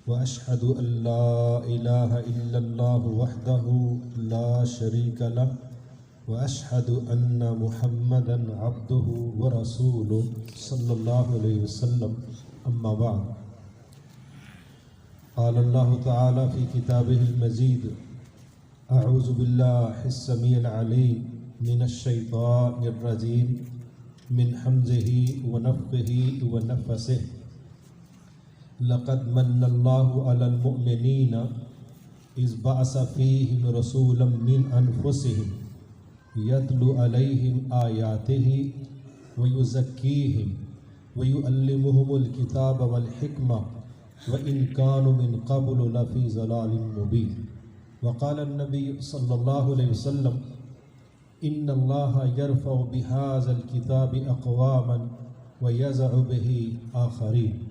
وأشهد أن لا إله إلا الله وحده لا شريك له وأشهد أن محمدا عبده ورسوله صلى الله عليه وسلم أما بعد قال الله تعالى في كتابه المجيد أعوذ بالله السميع العليم من الشيطان الرجيم من حمزه ونفخه ونفسه لقد من الله على المؤمنين إذ بعث فيهم رسولا من أنفسهم يتلو عليهم آياته ويزكيهم ويعلمهم الكتاب والحكمة وإن كانوا من قبل لفي ضلال مبين وقال النبي صلى الله عليه وسلم إن الله يرفع بهذا الكتاب أقواما ويزع به آخرين۔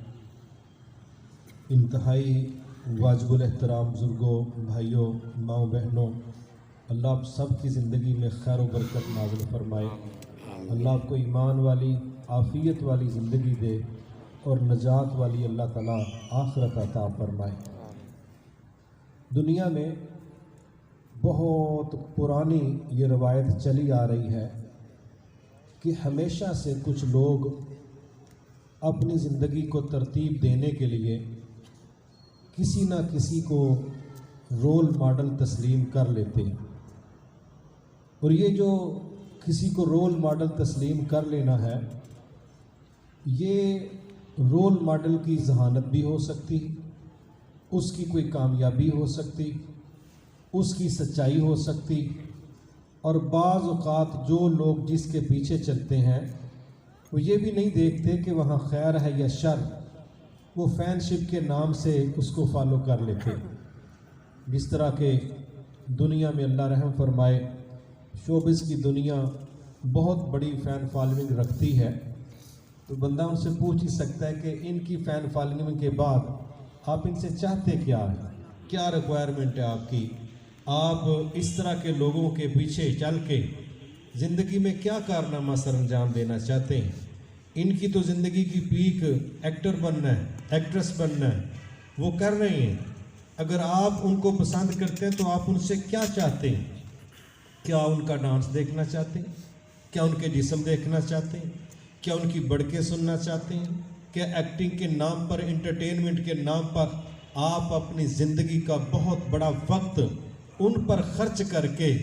انتہائی واجب الاحترام بزرگوں، بھائیوں، ماؤں، بہنوں، اللہ آپ سب کی زندگی میں خیر و برکت نازل فرمائے۔ اللہ آپ کو ایمان والی، عافیت والی زندگی دے اور نجات والی اللہ تعالیٰ آخرت عطا فرمائے۔ دنیا میں بہت پرانی یہ روایت چلی آ رہی ہے کہ ہمیشہ سے کچھ لوگ اپنی زندگی کو ترتیب دینے کے لیے کسی نہ کسی کو رول ماڈل تسلیم کر لیتے ہیں، اور یہ جو کسی کو رول ماڈل تسلیم کر لینا ہے، یہ رول ماڈل کی ذہانت بھی ہو سکتی، اس کی کوئی کامیابی ہو سکتی، اس کی سچائی ہو سکتی، اور بعض اوقات جو لوگ جس کے پیچھے چلتے ہیں وہ یہ بھی نہیں دیکھتے کہ وہاں خیر ہے یا شر، وہ فین شپ کے نام سے اس کو فالو کر لیتے۔ جس طرح کہ دنیا میں اللہ رحم فرمائے شوبز کی دنیا بہت بڑی فین فالوئنگ رکھتی ہے، تو بندہ ان سے پوچھ ہی سکتا ہے کہ ان کی فین فالوئنگ کے بعد آپ ان سے چاہتے کیا ہے، کیا ریکوائرمنٹ ہے آپ کی، آپ اس طرح کے لوگوں کے پیچھے چل کے زندگی میں کیا کارنامہ سر انجام دینا چاہتے ہیں۔ ان کی تو زندگی کی پیک ایکٹر بننا ہے، ایکٹریس بننا ہے، وہ کر رہے ہیں۔ اگر آپ ان کو پسند کرتے ہیں تو آپ ان سے کیا چاہتے ہیں؟ کیا ان کا ڈانس دیکھنا چاہتے ہیں؟ کیا ان کے جسم دیکھنا چاہتے ہیں؟ کیا ان کی بڑکیں سننا چاہتے ہیں؟ کیا ایکٹنگ کے نام پر، انٹرٹینمنٹ کے نام پر آپ اپنی زندگی کا بہت بڑا وقت ان پر خرچ کر کے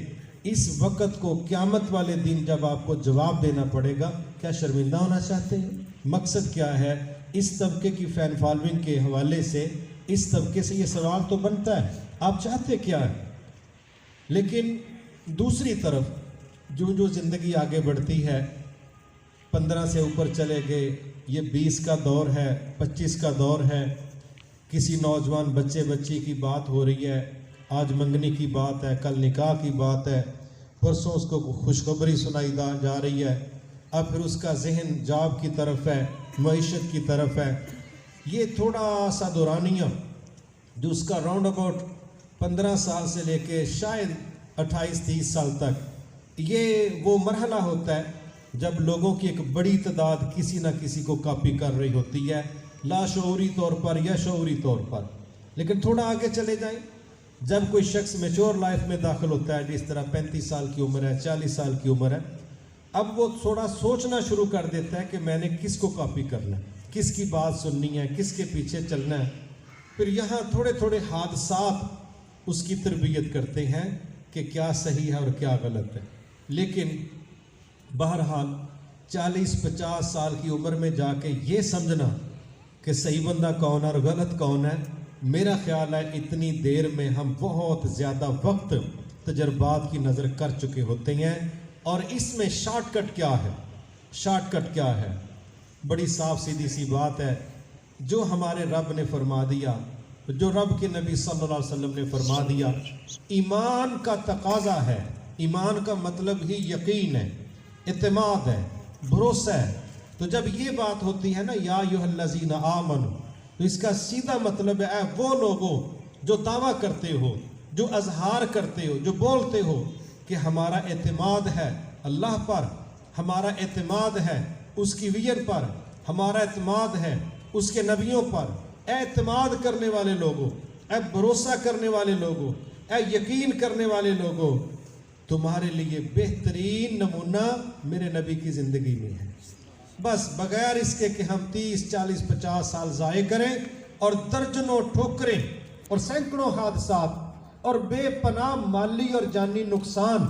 اس وقت کو قیامت والے دن جب آپ کو جواب دینا پڑے گا، کیا شرمندہ ہونا چاہتے ہیں؟ مقصد کیا ہے؟ اس طبقے کی فین فالوئنگ کے حوالے سے اس طبقے سے یہ سوال تو بنتا ہے، آپ چاہتے کیا ہے؟ لیکن دوسری طرف جو زندگی آگے بڑھتی ہے، 15 سے اوپر چلے گئے، یہ 20 کا دور ہے، 25 کا دور ہے، کسی نوجوان بچی کی بات ہو رہی ہے، آج منگنی کی بات ہے، کل نکاح کی بات ہے، پرسوں اس کو خوشخبری سنائی جا رہی ہے، اب پھر اس کا ذہن جاب کی طرف ہے، معیشت کی طرف ہے۔ یہ تھوڑا سا دورانیہ جو اس کا راؤنڈ اباؤٹ 15 سال سے لے کے شاید 28-30 سال تک، یہ وہ مرحلہ ہوتا ہے جب لوگوں کی ایک بڑی تعداد کسی نہ کسی کو کاپی کر رہی ہوتی ہے، لاشعوری طور پر یا شعوری طور پر۔ لیکن تھوڑا آگے چلے جائیں، جب کوئی شخص میچور لائف میں داخل ہوتا ہے، جس طرح 35 سال کی عمر ہے، 40 سال کی عمر ہے، اب وہ تھوڑا سوچنا شروع کر دیتا ہے کہ میں نے کس کو کاپی کرنا ہے، کس کی بات سننی ہے، کس کے پیچھے چلنا ہے۔ پھر یہاں تھوڑے تھوڑے حادثات اس کی تربیت کرتے ہیں کہ کیا صحیح ہے اور کیا غلط ہے۔ لیکن بہرحال 40-50 سال کی عمر میں جا کے یہ سمجھنا کہ صحیح بندہ کون ہے اور غلط کون ہے، میرا خیال ہے اتنی دیر میں ہم بہت زیادہ وقت تجربات کی نظر کر چکے ہوتے ہیں۔ اور اس میں شارٹ کٹ کیا ہے؟ شارٹ کٹ کیا ہے؟ بڑی صاف سیدھی سی بات ہے، جو ہمارے رب نے فرما دیا، جو رب کے نبی صلی اللہ علیہ وسلم نے فرما دیا، ایمان کا تقاضا ہے۔ ایمان کا مطلب ہی یقین ہے، اعتماد ہے، بھروسہ ہے۔ تو جب یہ بات ہوتی ہے نا یا ایھا الذین آمنوا، تو اس کا سیدھا مطلب ہے وہ لوگوں جو دعویٰ کرتے ہو، جو اظہار کرتے ہو، جو بولتے ہو کہ ہمارا اعتماد ہے اللہ پر، ہمارا اعتماد ہے اس کی ویژن پر، ہمارا اعتماد ہے اس کے نبیوں پر، اعتماد کرنے والے لوگوں، اے بھروسہ کرنے والے لوگوں، اے یقین کرنے والے لوگوں، تمہارے لیے بہترین نمونہ میرے نبی کی زندگی میں ہے۔ بس بغیر اس کے کہ ہم 30 40 50 سال ضائع کریں اور درجنوں ٹھوکریں اور سینکڑوں حادثات اور بے پناہ مالی اور جانی نقصان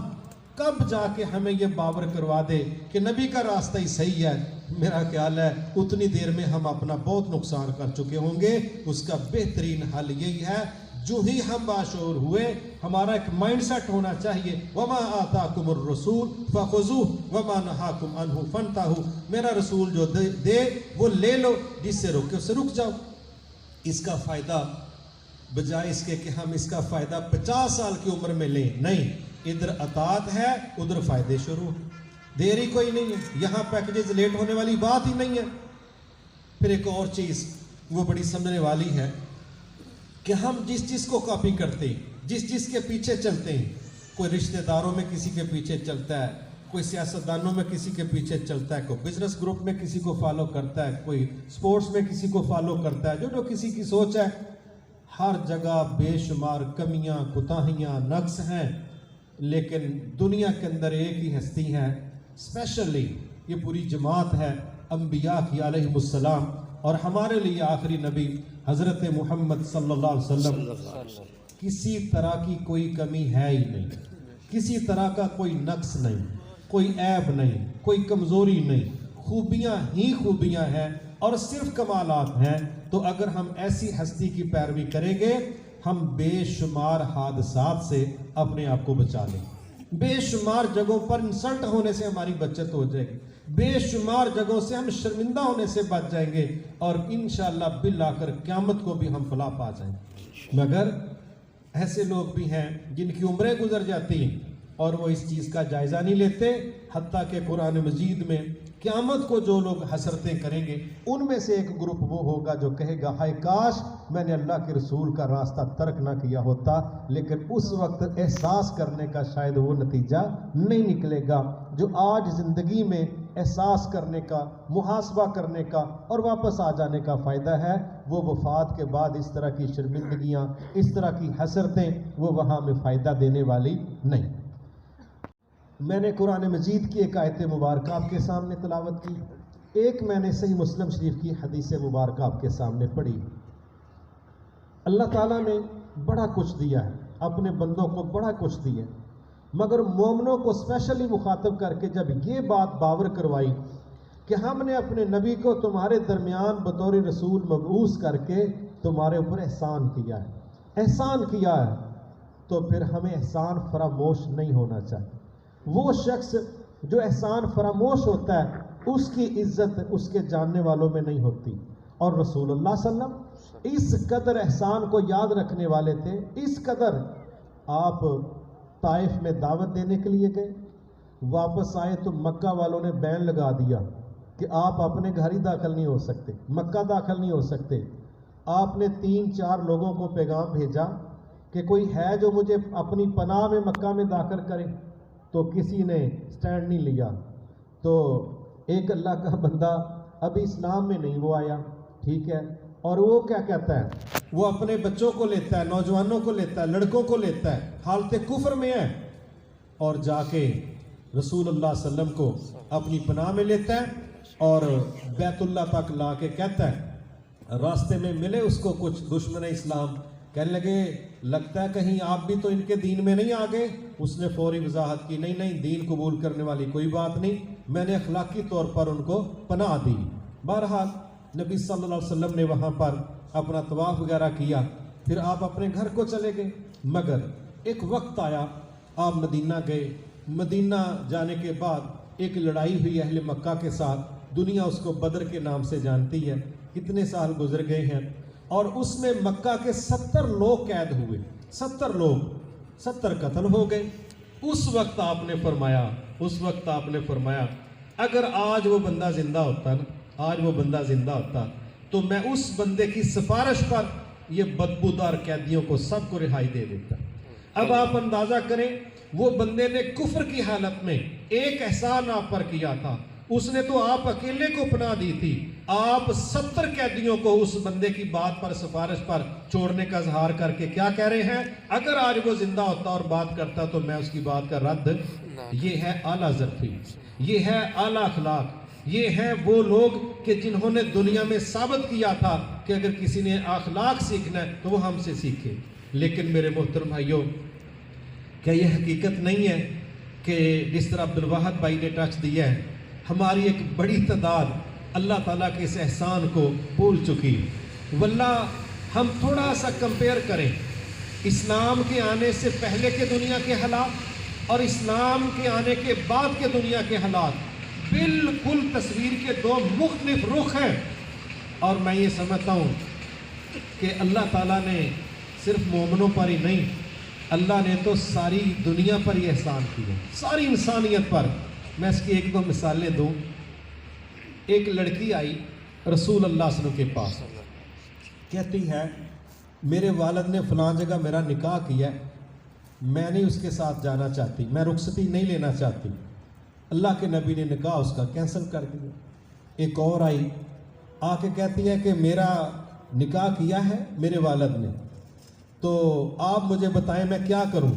کب جا کے ہمیں یہ باور کروا دے کہ نبی کا راستہ ہی صحیح ہے، میرا خیال ہے اتنی دیر میں ہم اپنا بہت نقصان کر چکے ہوں گے۔ اس کا بہترین حل یہی ہے، جو ہی ہم باشعور ہوئے ہمارا ایک مائنڈ سیٹ ہونا چاہیے، وَمَا آتَاكُمُ الرَّسُولُ فَخُذُوهُ وَمَا نَهَاكُمْ عَنْهُ فَانْتَهُوا، میرا رسول جو دے وہ لے لو، جس سے روکے اس سے رک جاؤ۔ اس کا فائدہ بجائے اس کے کہ ہم اس کا فائدہ 50 سال کی عمر میں لیں، نہیں، ادھر اطاعت ہے ادھر فائدے شروع، دیر ہی کوئی نہیں ہے، یہاں پیکجز لیٹ ہونے والی بات ہی نہیں ہے۔ پھر ایک اور چیز وہ بڑی سمجھنے والی ہے کہ ہم جس چیز کو کاپی کرتے ہیں، جس چیز کے پیچھے چلتے ہیں، کوئی رشتہ داروں میں کسی کے پیچھے چلتا ہے، کوئی سیاستدانوں میں کسی کے پیچھے چلتا ہے، کوئی بزنس گروپ میں کسی کو فالو کرتا ہے، کوئی سپورٹس میں کسی کو فالو کرتا ہے، جو کسی کی سوچ ہے، ہر جگہ بے شمار کمیاں، کوتاہیاں، نقص ہیں، لیکن دنیا کے اندر ایک ہی ہستی ہے، اسپیشلی یہ پوری جماعت ہے انبیاء کی علیہ السلام، اور ہمارے لیے آخری نبی حضرت محمد صلی اللہ علیہ وسلم، کسی طرح کی کوئی کمی ہے ہی نہیں، کسی طرح کا کوئی نقص نہیں، کوئی عیب نہیں، کوئی کمزوری نہیں، خوبیاں ہی خوبیاں ہیں اور صرف کمالات ہیں۔ تو اگر ہم ایسی ہستی کی پیروی کریں گے ہم بے شمار حادثات سے اپنے آپ کو بچا لیں، بے شمار جگہوں پر انسلٹ ہونے سے ہماری بچت ہو جائے گی، بے شمار جگہوں سے ہم شرمندہ ہونے سے بچ جائیں گے، اور انشاءاللہ بالآخر قیامت کو بھی ہم فلاح پا جائیں گے۔ مگر ایسے لوگ بھی ہیں جن کی عمریں گزر جاتی ہیں اور وہ اس چیز کا جائزہ نہیں لیتے، حتیٰ کہ قرآن مجید میں قیامت کو جو لوگ حسرتیں کریں گے ان میں سے ایک گروپ وہ ہوگا جو کہے گا ہائے کاش میں نے اللہ کے رسول کا راستہ ترک نہ کیا ہوتا، لیکن اس وقت احساس کرنے کا شاید وہ نتیجہ نہیں نکلے گا جو آج زندگی میں احساس کرنے کا، محاسبہ کرنے کا اور واپس آ جانے کا فائدہ ہے۔ وہ وفات کے بعد اس طرح کی شرمندگیاں، اس طرح کی حسرتیں وہ وہاں میں فائدہ دینے والی نہیں۔ میں نے قرآن مجید کی ایک آیت مبارکہ آپ کے سامنے تلاوت کی، ایک میں نے صحیح مسلم شریف کی حدیث مبارکہ آپ کے سامنے پڑھی۔ اللہ تعالیٰ نے بڑا کچھ دیا ہے، اپنے بندوں کو بڑا کچھ دیا، مگر مومنوں کو اسپیشلی مخاطب کر کے جب یہ بات باور کروائی کہ ہم نے اپنے نبی کو تمہارے درمیان بطور رسول مبعوث کر کے تمہارے اوپر احسان کیا ہے، احسان کیا ہے، تو پھر ہمیں احسان فراموش نہیں ہونا چاہیے۔ وہ شخص جو احسان فراموش ہوتا ہے اس کی عزت اس کے جاننے والوں میں نہیں ہوتی، اور رسول اللہ صلی اللہ علیہ وسلم اس قدر احسان کو یاد رکھنے والے تھے، اس قدر آپ طائف میں دعوت دینے کے لیے گئے، واپس آئے تو مکہ والوں نے بین لگا دیا کہ آپ اپنے گھر ہی داخل نہیں ہو سکتے، مکہ داخل نہیں ہو سکتے۔ آپ نے 3-4 لوگوں کو پیغام بھیجا کہ کوئی ہے جو مجھے اپنی پناہ میں مکہ میں داخل کرے، تو کسی نے سٹینڈ نہیں لیا۔ تو ایک اللہ کا بندہ ابھی اسلام میں نہیں وہ آیا، ٹھیک ہے، اور وہ کیا کہتا ہے، وہ اپنے بچوں کو لیتا ہے، نوجوانوں کو لیتا ہے، لڑکوں کو لیتا ہے، حالت کفر میں ہے، اور جا کے رسول اللہ صلی اللہ علیہ وسلم کو اپنی پناہ میں لیتا ہے اور بیت اللہ تک لا کے کہتا ہے، راستے میں ملے اس کو کچھ دشمن اسلام، کہنے لگے لگتا ہے کہیں آپ بھی تو ان کے دین میں نہیں آ گئے۔ اس نے فوری وضاحت کی، نہیں دین قبول کرنے والی کوئی بات نہیں، میں نے اخلاقی طور پر ان کو پناہ دی۔ بہرحال نبی صلی اللہ علیہ وسلم نے وہاں پر اپنا طواف وغیرہ کیا، پھر آپ اپنے گھر کو چلے گئے، مگر ایک وقت آیا آپ مدینہ گئے، مدینہ جانے کے بعد ایک لڑائی ہوئی اہل مکہ کے ساتھ، دنیا اس کو بدر کے نام سے جانتی ہے، کتنے سال گزر گئے ہیں، اور اس میں مکہ کے 70 لوگ قید ہوئے، 70 لوگ، 70 قتل ہو گئے۔ اس وقت آپ نے فرمایا اگر آج وہ بندہ زندہ ہوتا تو میں اس بندے کی سفارش پر یہ بدبودار قیدیوں کو سب کو رہائی دے دیتا۔ اب آپ اندازہ کریں وہ بندے نے کفر کی حالت میں ایک احسان آپ پر کیا تھا، اس نے تو آپ اکیلے کو پناہ دی تھی، آپ 70 قیدیوں کو اس بندے کی بات پر سفارش پر چھوڑنے کا اظہار کر کے کیا کہہ رہے ہیں؟ اگر آج وہ زندہ ہوتا اور بات کرتا تو میں اس کی بات کا رد۔ یہ ہے اعلیٰ ظرفی، یہ ہے اعلیٰ اخلاق، یہ ہیں وہ لوگ کہ جنہوں نے دنیا میں ثابت کیا تھا کہ اگر کسی نے اخلاق سیکھنا ہے تو وہ ہم سے سیکھے۔ لیکن میرے محترم بھائیوں، کیا یہ حقیقت نہیں ہے کہ جس طرح عبد الواحد بھائی نے ٹچ دیا ہے، ہماری ایک بڑی تعداد اللہ تعالیٰ کے اس احسان کو بھول چکی؟ واللہ ہم تھوڑا سا کمپیئر کریں اسلام کے آنے سے پہلے کے دنیا کے حالات اور اسلام کے آنے کے بعد کے دنیا کے حالات، بالکل تصویر کے دو مختلف رخ ہیں۔ اور میں یہ سمجھتا ہوں کہ اللہ تعالیٰ نے صرف مومنوں پر ہی نہیں، اللہ نے تو ساری دنیا پر ہی احسان کیا، ساری انسانیت پر۔ میں اس کی ایک دو مثالیں دوں۔ ایک لڑکی آئی رسول اللہ صلی اللہ علیہ وسلم کے پاس، کہتی ہے میرے والد نے فلاں جگہ میرا نکاح کیا، میں نہیں اس کے ساتھ جانا چاہتی، میں رخصتی نہیں لینا چاہتی۔ اللہ کے نبی نے نکاح اس کا کینسل کر دیا۔ ایک اور آئی، آ کے کہتی ہے کہ میرا نکاح کیا ہے میرے والد نے، تو آپ مجھے بتائیں میں کیا کروں؟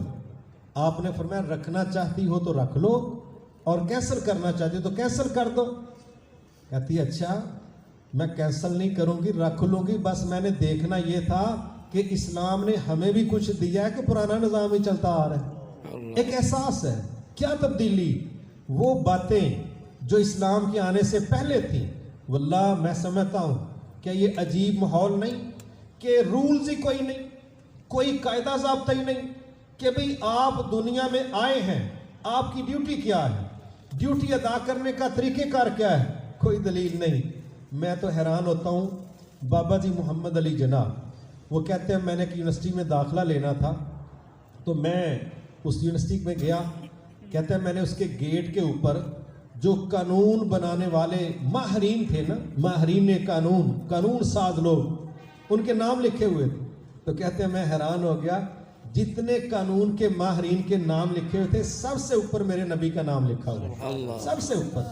آپ نے فرمایا رکھنا چاہتی ہو تو رکھ لو اور کینسل کرنا چاہتی ہو تو کینسل کر دو۔ کہتی ہے اچھا میں کینسل نہیں کروں گی، رکھ لوں گی، بس میں نے دیکھنا یہ تھا کہ اسلام نے ہمیں بھی کچھ دیا ہے کہ پرانا نظام ہی چلتا آ رہا ہے۔ ایک احساس ہے، کیا تبدیلی؟ وہ باتیں جو اسلام کے آنے سے پہلے تھیں، واللہ میں سمجھتا ہوں کہ یہ عجیب ماحول نہیں کہ رولز ہی کوئی نہیں، کوئی قاعدہ ضابطہ ہی نہیں کہ بھئی آپ دنیا میں آئے ہیں، آپ کی ڈیوٹی کیا ہے، ڈیوٹی ادا کرنے کا طریقہ کار کیا ہے، کوئی دلیل نہیں۔ میں تو حیران ہوتا ہوں، بابا جی محمد علی جناح وہ کہتے ہیں میں نے ایک یونیورسٹی میں داخلہ لینا تھا تو میں اس یونیورسٹی میں گیا، کہتے ہیں میں نے اس کے گیٹ کے اوپر جو قانون بنانے والے ماہرین تھے نا، ماہرین قانون ساز لوگ، ان کے نام لکھے ہوئے تھے، تو کہتے ہیں میں حیران ہو گیا، جتنے قانون کے ماہرین کے نام لکھے ہوئے تھے سب سے اوپر میرے نبی کا نام لکھا ہوا، سب سے اوپر۔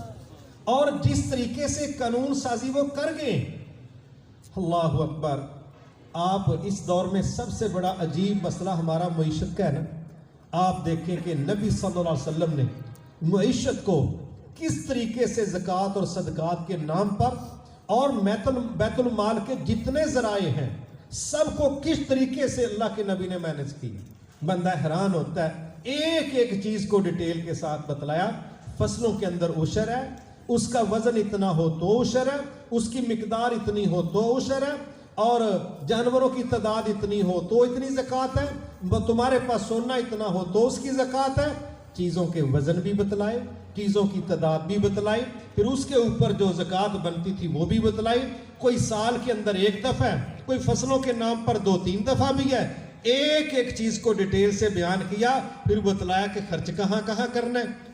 اور جس طریقے سے قانون سازی وہ کر گئے، اللہ اکبر۔ آپ اس دور میں سب سے بڑا عجیب مسئلہ ہمارا معیشت کا ہے نا، آپ دیکھیں کہ نبی صلی اللہ علیہ وسلم نے معیشت کو کس طریقے سے زکوٰۃ اور صدقات کے نام پر اور بیت المال کے جتنے ذرائع ہیں سب کو کس طریقے سے اللہ کے نبی نے مینج کی۔ بندہ حیران ہوتا ہے، ایک ایک چیز کو ڈیٹیل کے ساتھ بتلایا۔ فصلوں کے اندر عشر ہے، اس کا وزن اتنا ہو تو عشر ہے، اس کی مقدار اتنی ہو تو عشر ہے، اور جانوروں کی تعداد اتنی ہو تو اتنی زکوٰۃ ہے، تمہارے پاس سونا اتنا ہو تو اس کی زکوٰۃ ہے۔ چیزوں کے وزن بھی بتلائے، چیزوں کی تعداد بھی بتلائی، پھر اس کے اوپر جو زکوٰۃ بنتی تھی وہ بھی بتلائی۔ کوئی سال کے اندر ایک دفعہ ہے، کوئی فصلوں کے نام پر 2-3 دفعہ بھی ہے، ایک ایک چیز کو ڈیٹیل سے بیان کیا، پھر بتلایا کہ خرچ کہاں کہاں کرنا ہے،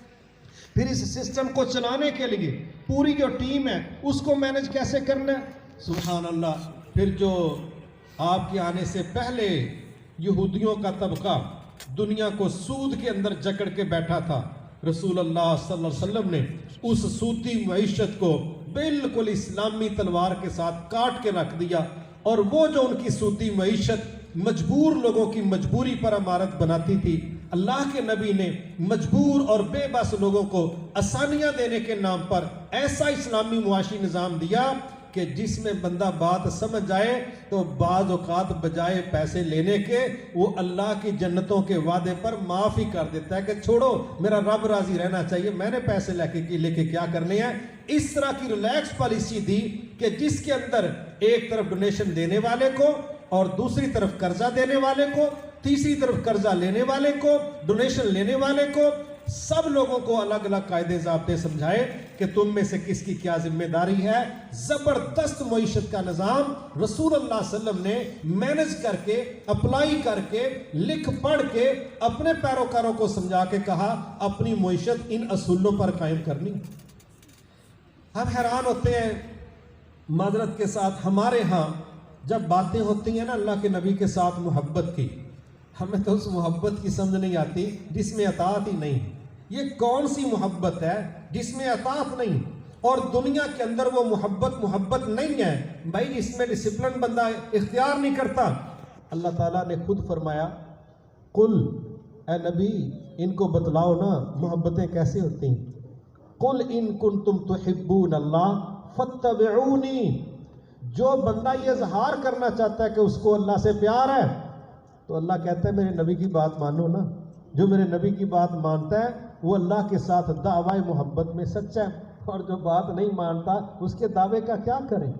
پھر اس سسٹم کو چلانے کے لیے پوری جو ٹیم ہے اس کو مینج کیسے کرنا ہے۔ سبحان اللہ۔ پھر جو آپ کے آنے سے پہلے یہودیوں کا طبقہ دنیا کو سود کے اندر جکڑ کے بیٹھا تھا، رسول اللہ صلی اللہ علیہ وسلم نے اس سودی معیشت کو بالکل اسلامی تلوار کے ساتھ کاٹ کے رکھ دیا، اور وہ جو ان کی سودی معیشت مجبور لوگوں کی مجبوری پر عمارت بناتی تھی، اللہ کے نبی نے مجبور اور بے بس لوگوں کو آسانیاں دینے کے نام پر ایسا اسلامی معاشی نظام دیا کہ جس میں بندہ بات سمجھ جائے تو بعض اوقات بجائے پیسے لینے کے وہ اللہ کی جنتوں کے وعدے پر معاف ہی کر دیتا ہے کہ چھوڑو، میرا رب راضی رہنا چاہیے، میں نے پیسے لے کے کیا کرنے ہیں۔ اس طرح کی ریلیکس پالیسی دی کہ جس کے اندر ایک طرف ڈونیشن دینے والے کو اور دوسری طرف قرضہ دینے والے کو، تیسری طرف قرضہ لینے والے کو، ڈونیشن لینے والے کو، سب لوگوں کو الگ الگ قاعدے ضابطے سمجھائے کہ تم میں سے کس کی کیا ذمہ داری ہے۔ زبردست معیشت کا نظام رسول اللہ صلی اللہ علیہ وسلم نے مینج کر کے، اپلائی کر کے، لکھ پڑھ کے اپنے پیروکاروں کو سمجھا کے کہا اپنی معیشت ان اصولوں پر قائم کرنی۔ ہم حیران ہوتے ہیں معذرت کے ساتھ، ہمارے ہاں جب باتیں ہوتی ہیں نا اللہ کے نبی کے ساتھ محبت کی، ہمیں تو اس محبت کی سمجھ نہیں آتی جس میں اطاعت ہی نہیں۔ یہ کون سی محبت ہے جس میں اطاعت نہیں؟ اور دنیا کے اندر وہ محبت نہیں ہے بھائی، اس میں ڈسپلن بندہ اختیار نہیں کرتا۔ اللہ تعالیٰ نے خود فرمایا قل، اے نبی ان کو بتلاؤ نا محبتیں کیسے ہوتی ہیں۔ قل ان کنتم تحبون اللہ فاتبعونی، جو بندہ یہ اظہار کرنا چاہتا ہے کہ اس کو اللہ سے پیار ہے تو اللہ کہتا ہے میرے نبی کی بات مانو نا۔ جو میرے نبی کی بات مانتا ہے وہ اللہ کے ساتھ دعوی محبت میں سچا ہے، اور جو بات نہیں مانتا اس کے دعوے کا کیا کریں۔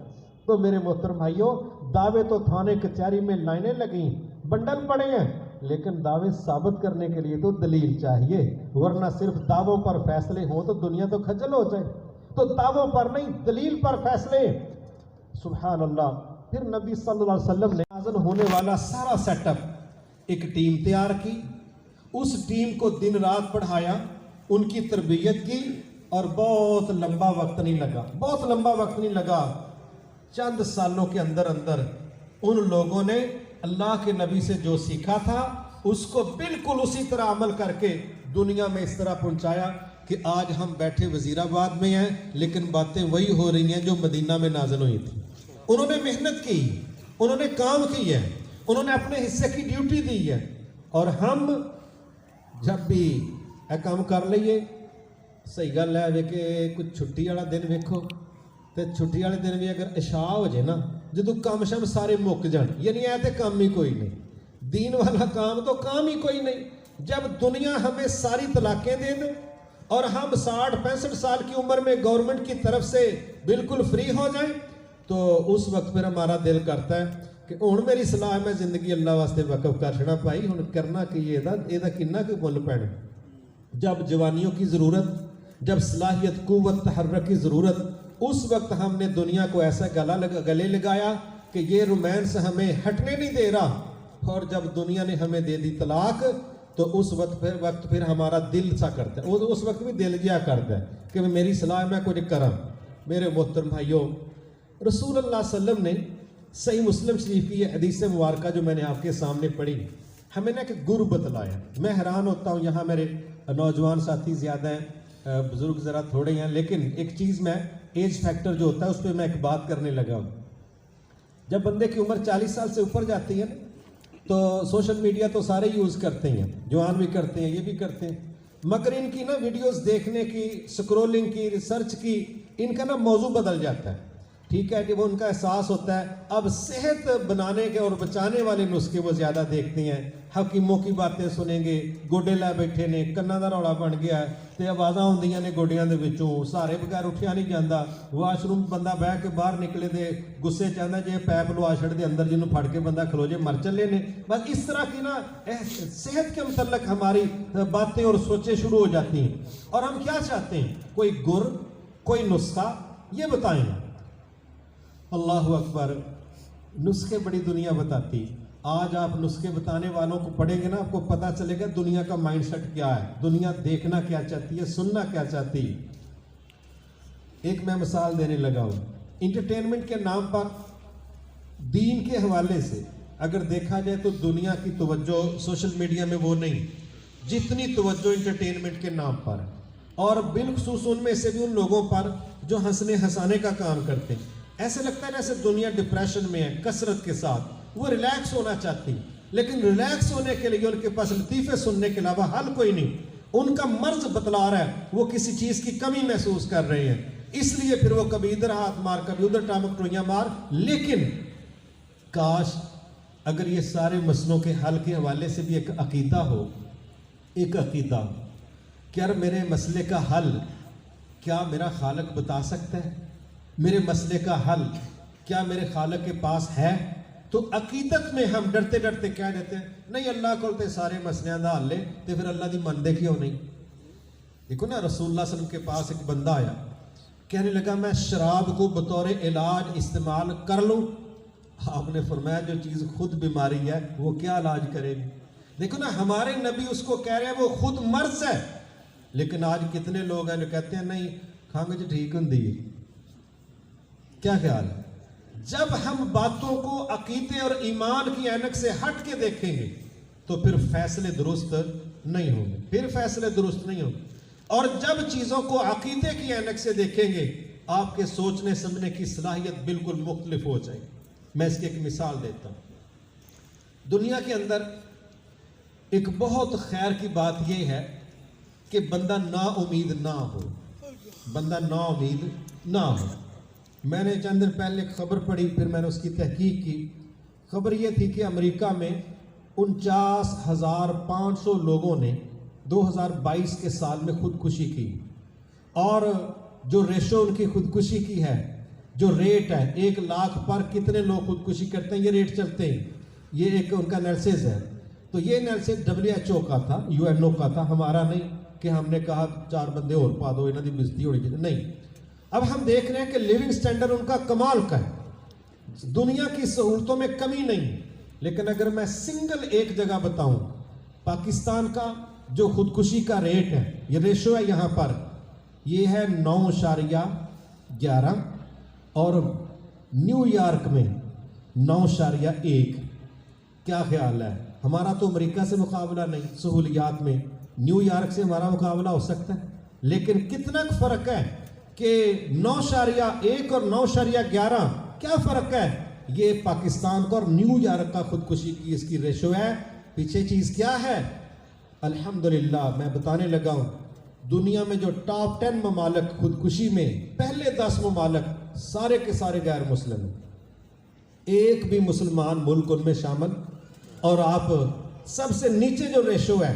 تو میرے محترم بھائیوں، دعوے تو تھانے کچہری میں لائنیں لگیں، بنڈل پڑے ہیں، لیکن دعوے ثابت کرنے کے لیے تو دلیل چاہیے، ورنہ صرف دعووں پر فیصلے ہوں تو دنیا تو کھجل ہو جائے۔ تو دعووں پر نہیں، دلیل پر فیصلے۔ سبحان اللہ۔ پھر نبی صلی اللہ علیہ وسلم نے نازل ہونے والا سارا سیٹ اپ، ایک ٹیم تیار کی، اس ٹیم کو دن رات پڑھایا، ان کی تربیت کی، اور بہت لمبا وقت نہیں لگا، چند سالوں کے اندر ان لوگوں نے اللہ کے نبی سے جو سیکھا تھا اس کو بالکل اسی طرح عمل کر کے دنیا میں اس طرح پہنچایا کہ آج ہم بیٹھے وزیر آباد میں ہیں لیکن باتیں وہی ہو رہی ہیں جو مدینہ میں نازل ہوئی تھی۔ انہوں نے محنت کی، انہوں نے کام کی ہے، انہوں نے اپنے حصے کی ڈیوٹی دی ہے، اور ہم جب بھی کام کر لئیے، صحیح گل ہے کہ کچھ چھٹی والا دن ویکھو تو چھٹی والے دن بھی اگر عشاء ہو جائے نا، جدو کام شام سارے مک جان، یعنی ایسے کام ہی کوئی نہیں، دین والا کام تو کام ہی کوئی نہیں۔ جب دنیا ہمیں ساری طلاقیں دے دے اور ہم 60-65 سال کی عمر میں گورنمنٹ کی طرف سے بالکل فری ہو جائیں تو اس وقت پھر ہمارا دل کرتا ہے کہ ہن میری صلاح ہے میں زندگی اللہ واسطے وقف کر چھڑا بھائی، ہن کرنا کی یہ کنہ کوئی مل پینا۔ جب جوانیوں کی ضرورت، جب صلاحیت، قوت، تحرک کی ضرورت، اس وقت ہم نے دنیا کو ایسا گلے لگایا کہ یہ رومانس ہمیں ہٹنے نہیں دے رہا، اور جب دنیا نے ہمیں دے دی طلاق تو اس وقت پھر ہمارا دل سا کرتا ہے، اس وقت بھی دل گیا کرتا ہے کہ میری صلاح میں کچھ کرم۔ میرے محترم بھائیوں، رسول اللہ صلی اللہ علیہ وسلم نے صحیح مسلم شریف کی یہ حدیث مبارکہ جو میں نے آپ کے سامنے پڑھی، ہمیں نے کہ گر بتلایا۔ میں حیران ہوتا ہوں، یہاں میرے نوجوان ساتھی زیادہ ہیں، بزرگ ذرا تھوڑے ہیں، لیکن ایک چیز میں ایج فیکٹر جو ہوتا ہے اس پہ میں ایک بات کرنے لگا ہوں۔ جب بندے کی عمر 40 سال سے اوپر جاتی ہے تو سوشل میڈیا تو سارے یوز کرتے ہیں، جوان بھی کرتے ہیں، یہ بھی کرتے ہیں، مگر ان کی نا ویڈیوز دیکھنے کی، سکرولنگ کی، ریسرچ کی، ان کا نا موضوع بدل جاتا ہے۔ ٹھیک ہے کہ وہ ان کا احساس ہوتا ہے اب صحت بنانے کے اور بچانے والے نسخے وہ زیادہ دیکھتے ہیں، حکیموں کی باتیں سنیں گے، گوڈے لے بیٹھے نے، کنا دا روڑا بن گیا ہے تے آوازاں ہوندیاں نے گوڈیاں دے وچوں، سارے بغیر اٹھیا نہیں جاندا، واش روم بندہ بیٹھ کے باہر نکلے دے غصے چاہندا جے پیپ لوا چھڑ دے اندر جنوں پھڑ کے بندہ کھلو جے مر چلے نے۔ بس اس طرح کی نا صحت کے متعلق ہماری باتیں اور سوچیں شروع ہو جاتی ہیں، اور ہم کیا چاہتے ہیں؟ کوئی گر، کوئی نسخہ، یہ بتائیں۔ اللہ اکبر، نسخے بڑی دنیا بتاتی۔ آج آپ نسخے بتانے والوں کو پڑھیں گے نا، آپ کو پتا چلے گا دنیا کا مائنڈ سیٹ کیا ہے، دنیا دیکھنا کیا چاہتی ہے، سننا کیا چاہتی ہے۔ ایک میں مثال دینے لگا ہوں، انٹرٹینمنٹ کے نام پر دین کے حوالے سے اگر دیکھا جائے تو دنیا کی توجہ سوشل میڈیا میں وہ نہیں جتنی توجہ انٹرٹینمنٹ کے نام پر، اور بالخصوص ان میں سے بھی ان لوگوں پر جو ہنسنے ہنسانے کا کام کرتے ہیں۔ ایسے لگتا ہے جیسے دنیا ڈپریشن میں ہے کثرت کے ساتھ، وہ ریلیکس ہونا چاہتی، لیکن ریلیکس ہونے کے لیے ان کے پاس لطیفے سننے کے علاوہ حل کوئی نہیں۔ ان کا مرض بتلا رہا ہے، وہ کسی چیز کی کمی محسوس کر رہے ہیں، اس لیے پھر وہ کبھی ادھر ہاتھ مار کبھی ادھر ٹامک ٹوئیاں مار۔ لیکن کاش اگر یہ سارے مسئلوں کے حل کے حوالے سے بھی ایک عقیدہ ہو، ایک عقیدہ کہ یار میرے مسئلے کا حل کیا میرا خالق بتا سکتا ہے، میرے مسئلے کا حل کیا میرے خالق کے پاس ہے؟ تو عقیدت میں ہم ڈرتے ڈرتے کہہ دیتے ہیں نہیں اللہ کو تے سارے مسئلے دا حل ہے، تے پھر اللہ دی مندے کیوں نہیں؟ دیکھو نا، رسول اللہ صلی اللہ علیہ وسلم کے پاس ایک بندہ آیا، کہنے لگا میں شراب کو بطور علاج استعمال کر لوں؟ آپ نے فرمایا جو چیز خود بیماری ہے وہ کیا علاج کرے گی؟ دیکھو نا، ہمارے نبی اس کو کہہ رہے ہیں وہ خود مرض ہے، لیکن آج کتنے لوگ ہیں جو کہتے ہیں نہیں کھانگ جو ٹھیک ہوندی ہے۔ کیا خیال ہے؟ جب ہم باتوں کو عقیدے اور ایمان کی اینک سے ہٹ کے دیکھیں گے تو پھر فیصلے درست نہیں ہوں گے، اور جب چیزوں کو عقیدے کی اینک سے دیکھیں گے آپ کے سوچنے سمجھنے کی صلاحیت بالکل مختلف ہو جائے. میں اس کی ایک مثال دیتا ہوں. دنیا کے اندر ایک بہت خیر کی بات یہ ہے کہ بندہ نا امید نہ ہو. بندہ نا امید نہ ہو. میں نے چند دن پہلے ایک خبر پڑھی، پھر میں نے اس کی تحقیق کی. خبر یہ تھی کہ امریکہ میں 49,500 لوگوں نے 2022 کے سال میں خودکشی کی، اور جو ریشو ان کی خودکشی کی ہے، جو ریٹ ہے 1 لاکھ پر کتنے لوگ خودکشی کرتے ہیں، یہ ریٹ چلتے ہیں. یہ ایک ان کا انالیسس ہے. تو یہ انالیسس WHO کا تھا، UNO کا تھا، ہمارا نہیں کہ ہم نے کہا 4 بندے اور پا دو انہوں کی بزتی ہوئی نہیں. اب ہم دیکھ رہے ہیں کہ لیونگ سٹینڈرڈ ان کا کمال کا ہے، دنیا کی سہولتوں میں کمی نہیں. لیکن اگر میں سنگل ایک جگہ بتاؤں، پاکستان کا جو خودکشی کا ریٹ ہے، یہ ریشو ہے یہاں پر، یہ ہے 9.11، اور نیو یارک میں 9.1. کیا خیال ہے؟ ہمارا تو امریکہ سے مقابلہ نہیں سہولیات میں، نیو یارک سے ہمارا مقابلہ ہو سکتا ہے، لیکن کتنا فرق ہے کہ 9.1 اور 9.11. کیا فرق ہے؟ یہ پاکستان کو اور نیو یارک کا خودکشی کی اس کی ریشو ہے. پیچھے چیز کیا ہے؟ الحمدللہ میں بتانے لگا ہوں، دنیا میں جو ٹاپ 10 ممالک خودکشی میں، پہلے 10 ممالک سارے کے سارے غیر مسلم ہیں، ایک بھی مسلمان ملک ان میں شامل. اور آپ سب سے نیچے جو ریشو ہے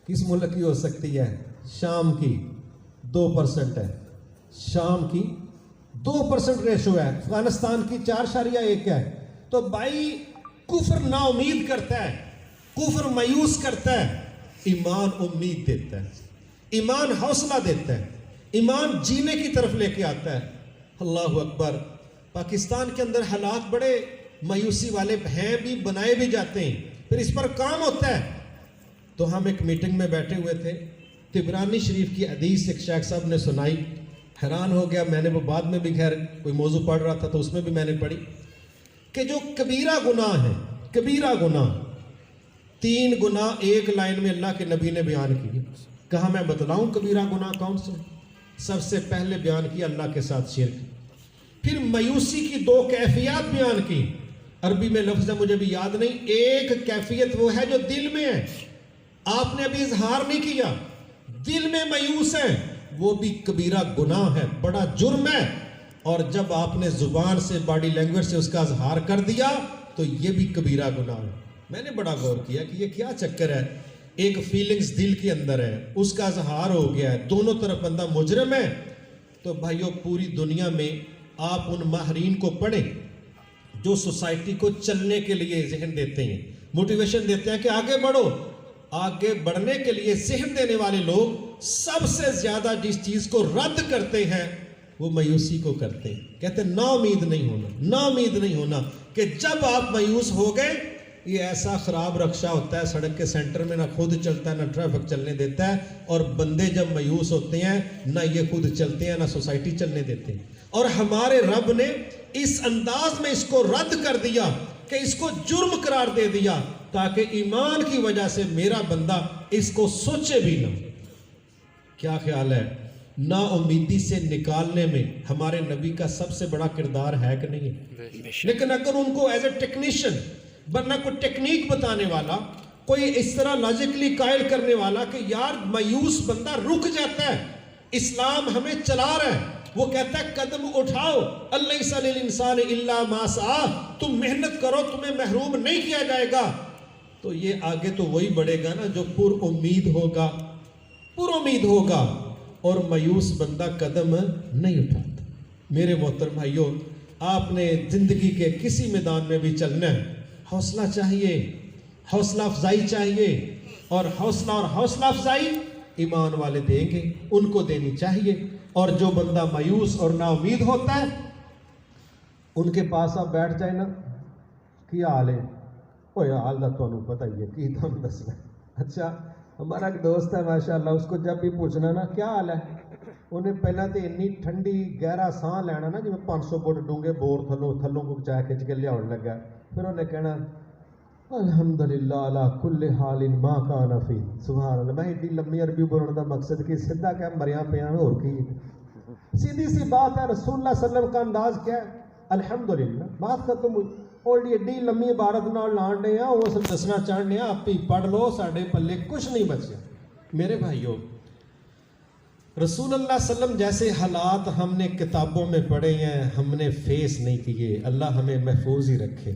کس ملک کی ہو سکتی ہے؟ شام کی 2% ہے. شام کی 2% ریشو ہے. افغانستان کی 4.1 ہے. تو بھائی کفر نا امید کرتا ہے، کفر مایوس کرتا ہے، ایمان امید دیتا ہے، ایمان حوصلہ دیتا ہے، ایمان جینے کی طرف لے کے آتا ہے. اللہ اکبر. پاکستان کے اندر حالات بڑے مایوسی والے ہیں بھی، بنائے بھی جاتے ہیں، پھر اس پر کام ہوتا ہے. تو ہم ایک میٹنگ میں بیٹھے ہوئے تھے، طبرانی شریف کی حدیث ایک شیخ صاحب نے سنائی. حیران ہو گیا میں نے، وہ بعد میں بھی خیر کوئی موضوع پڑھ رہا تھا تو اس میں بھی میں نے پڑھی کہ جو کبیرہ گناہ ہے، کبیرہ گناہ 3 گناہ ایک لائن میں اللہ کے نبی نے بیان کیے. کہا میں بتلاؤں کبیرہ گناہ کون سے؟ سب سے پہلے بیان کیا اللہ کے ساتھ شرک. پھر مایوسی کی 2 کیفیات بیان کی. عربی میں لفظ ہے مجھے بھی یاد نہیں. ایک کیفیت وہ ہے جو دل میں ہے، آپ نے ابھی اظہار نہیں کیا، دل میں مایوس ہے، وہ بھی کبیرہ گناہ ہے، بڑا جرم ہے. اور جب آپ نے زبان سے، باڈی لینگویج سے اس کا اظہار کر دیا تو یہ بھی کبیرہ گناہ ہے. میں نے بڑا غور کیا کہ یہ کیا چکر ہے. ایک فیلنگز دل کے اندر ہے، اس کا اظہار ہو گیا ہے، دونوں طرف بندہ مجرم ہے. تو بھائیو پوری دنیا میں آپ ان ماہرین کو پڑھیں جو سوسائٹی کو چلنے کے لیے ذہن دیتے ہیں، موٹیویشن دیتے ہیں کہ آگے بڑھو. آگے بڑھنے کے لیے ذہن دینے والے لوگ سب سے زیادہ جس چیز کو رد کرتے ہیں وہ مایوسی کو کرتے ہیں. کہتے ہیں نا امید نہیں ہونا، نا امید نہیں ہونا. کہ جب آپ مایوس ہو گئے، یہ ایسا خراب رکشہ ہوتا ہے سڑک کے سینٹر میں، نہ خود چلتا ہے نہ ٹریفک چلنے دیتا ہے. اور بندے جب مایوس ہوتے ہیں نہ یہ خود چلتے ہیں نہ سوسائٹی چلنے دیتے ہیں. اور ہمارے رب نے اس انداز میں اس کو رد کر دیا کہ اس کو جرم قرار دے دیا تاکہ ایمان کی وجہ سے میرا بندہ اس کو سوچے بھی نہ. کیا خیال ہے؟ نا امیدی سے نکالنے میں ہمارے نبی کا سب سے بڑا کردار ہے کہ نہیں ہے؟ لیکن اگر ان کو ایز اے ٹیکنیشین، ورنہ کوئی ٹیکنیک بتانے والا، کوئی اس طرح لاجکلی قائل کرنے والا کہ یار مایوس بندہ رک جاتا ہے، اسلام ہمیں چلا رہا ہے، وہ کہتا ہے قدم اٹھاؤ، الیس للانسان الا ما سعی، تم محنت کرو تمہیں محروم نہیں کیا جائے گا. تو یہ آگے تو وہی بڑھے گا نا جو پر امید ہوگا، پر امید ہوگا. اور مایوس بندہ قدم نہیں اٹھاتا. میرے محترم بھائیوں، آپ نے زندگی کے کسی میدان میں بھی چلنا ہے، حوصلہ چاہیے، حوصلہ افزائی چاہیے. اور حوصلہ افزائی ایمان والے دیں گے، ان کو دینی چاہیے. اور جو بندہ مایوس اور نا امید ہوتا ہے ان کے پاس آپ بیٹھ جائے نا، کیا حال ہے؟ او یا حال دا تو انہوں پتہ ہی ہے کی تو ہم دسنا. اچھا ہمارا ایک دوست ہے ماشاءاللہ، اس کو جب بھی پوچھنا نا کیا حال ہے، انہیں پہلا تو انی ٹھنڈی گہرا سانس لینا نا جی 500 فٹ ڈونگے بور تھلوں کو چاہ کھچ کے لیا لگا، پھر انہیں کہنا الحمدللہ علی کل حال ما کان فی. سبحان اللہ. میں اتنی لمبی عربی بولنے کا مقصد کہ سیدھا کہ مریاں پیاں اور کی سیدھی سی بات ہے. رسول اللہ صلی اللہ علیہ وسلم کا انداز کیا ہے؟ الحمدللہ بات ختم ہوئی. اور ایڈی لمبی عبارت نال لان رہے ہیں وہ سب دسنا چاہنے ہیں آپ ہی پڑھ لو ساڈے پلے کچھ نہیں بچے. میرے بھائیوں رسول اللہ صلی اللہ علیہ وسلم جیسے حالات ہم نے کتابوں میں پڑھے ہیں ہم نے فیس نہیں کیے. اللہ ہمیں محفوظ ہی رکھے.